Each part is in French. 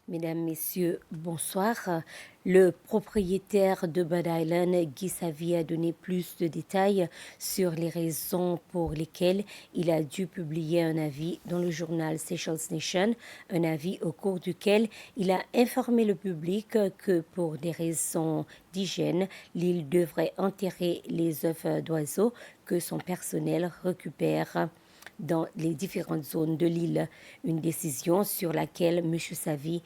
Mesdames, Messieurs, bonsoir. Le propriétaire de Bird Island, Guy Savy, a donné plus de détails sur les raisons pour lesquelles il a dû publier un avis dans le journal Seychelles Nation, un avis au cours duquel il a informé le public que pour des raisons d'hygiène, l'île devrait enterrer les œufs d'oiseaux que son personnel récupère dans les différentes zones de l'île. Une décision sur laquelle M. Savy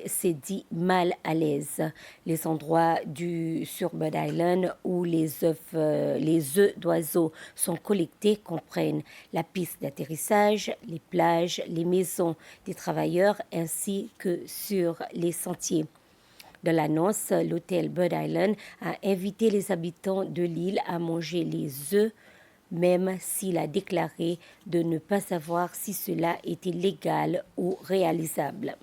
s'est dit mal à l'aise. Les endroits sur Bird Island où les œufs d'oiseaux sont collectés comprennent la piste d'atterrissage, les plages, les maisons des travailleurs ainsi que sur les sentiers. Dans l'annonce, l'hôtel Bird Island a invité les habitants de l'île à manger les œufs, même s'il a déclaré de ne pas savoir si cela était légal ou réalisable.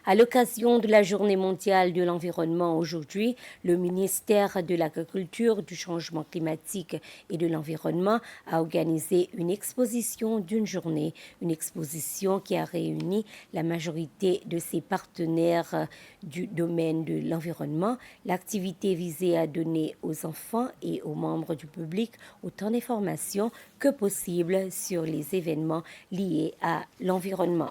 À l'occasion de la Journée mondiale de l'environnement aujourd'hui, le ministère de l'Agriculture, du Changement climatique et de l'Environnement a organisé une exposition d'une journée, une exposition qui a réuni la majorité de ses partenaires du domaine de l'environnement. L'activité visait à donner aux enfants et aux membres du public autant d'informations que possible sur les événements liés à l'environnement.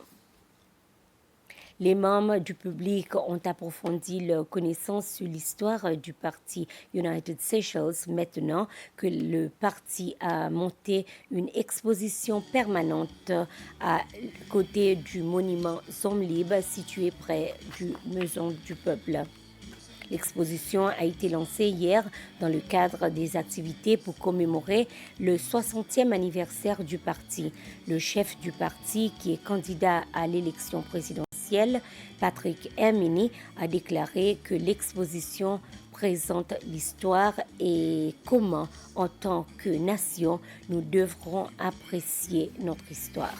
Les membres du public ont approfondi leur connaissance sur l'histoire du parti United Seychelles maintenant que le parti a monté une exposition permanente à côté du monument Zomlib situé près du Maison du Peuple. L'exposition a été lancée hier dans le cadre des activités pour commémorer le 60e anniversaire du parti. Le chef du parti, qui est candidat à l'élection présidentielle, Patrick Hermini, a déclaré que l'exposition présente l'histoire et comment, en tant que nation, nous devrons apprécier notre histoire.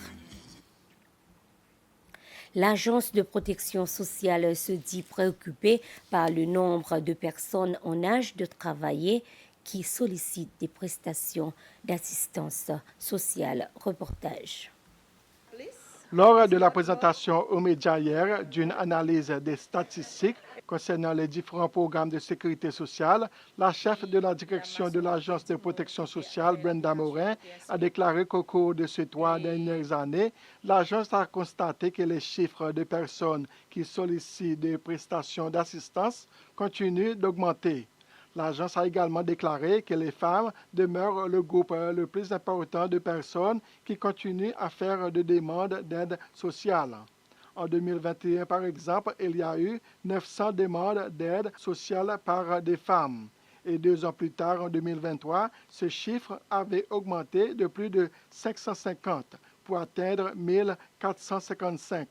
L'Agence de protection sociale se dit préoccupée par le nombre de personnes en âge de travailler qui sollicitent des prestations d'assistance sociale. Reportage. Lors de la présentation aux médias hier d'une analyse des statistiques concernant les différents programmes de sécurité sociale, la chef de la direction de l'Agence de protection sociale, Brenda Morin, a déclaré qu'au cours de ces 3 dernières années, l'agence a constaté que les chiffres de personnes qui sollicitent des prestations d'assistance continuent d'augmenter. L'agence a également déclaré que les femmes demeurent le groupe le plus important de personnes qui continuent à faire des demandes d'aide sociale. En 2021, par exemple, il y a eu 900 demandes d'aide sociale par des femmes. Et 2 ans plus tard, en 2023, ce chiffre avait augmenté de plus de 550 pour atteindre 1455.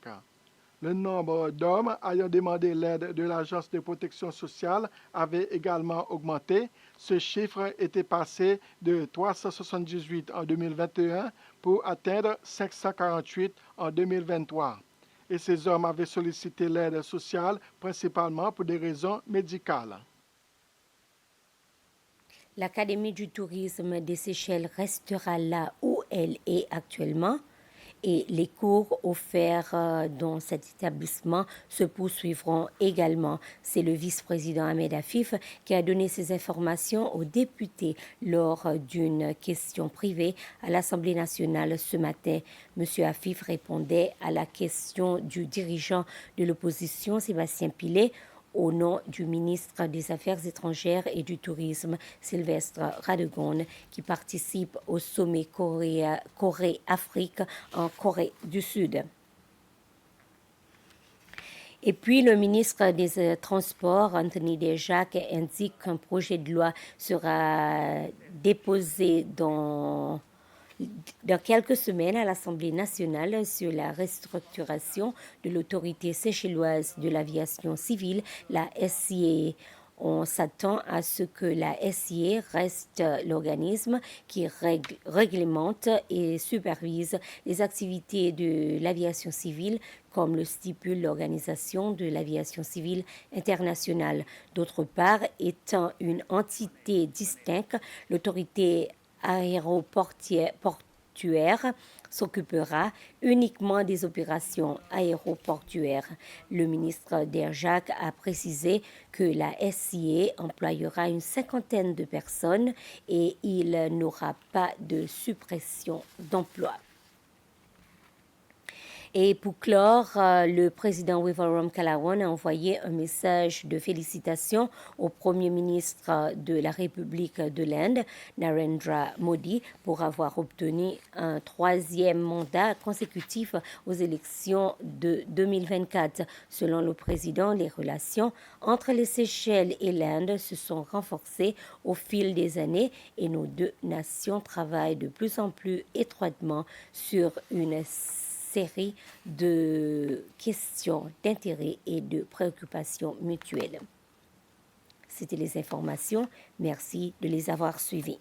Le nombre d'hommes ayant demandé l'aide de l'Agence de protection sociale avait également augmenté. Ce chiffre était passé de 378 en 2021 pour atteindre 548 en 2023. Et ces hommes avaient sollicité l'aide sociale principalement pour des raisons médicales. L'Académie du tourisme des Seychelles restera là où elle est actuellement. Et les cours offerts dans cet établissement se poursuivront également. C'est le vice-président Ahmed Afif qui a donné ces informations aux députés lors d'une question privée à l'Assemblée nationale ce matin. M. Afif répondait à la question du dirigeant de l'opposition, Sébastien Pillet, au nom du ministre des Affaires étrangères et du Tourisme, Sylvestre Radegon, qui participe au sommet Corée-Afrique en Corée du Sud. Et puis, le ministre des Transports, Anthony Desjacques, indique qu'un projet de loi sera déposé dans quelques semaines à l'Assemblée nationale sur la restructuration de l'autorité séchelloise de l'aviation civile, la SIA. On s'attend à ce que la SIA reste l'organisme qui réglemente et supervise les activités de l'aviation civile, comme le stipule l'Organisation de l'aviation civile internationale. D'autre part, étant une entité distincte, l'autorité aéroportuaire portuaire s'occupera uniquement des opérations aéroportuaires. Le ministre d'Airjack a précisé que la SIA employera une cinquantaine de personnes et il n'aura pas de suppression d'emplois. Et pour clore, le président Wiverum Kalawan a envoyé un message de félicitations au Premier ministre de la République de l'Inde, Narendra Modi, pour avoir obtenu un troisième mandat consécutif aux élections de 2024. Selon le président, les relations entre les Seychelles et l'Inde se sont renforcées au fil des années et nos deux nations travaillent de plus en plus étroitement sur une série de questions d'intérêt et de préoccupations mutuelles. C'était les informations. Merci de les avoir suivies.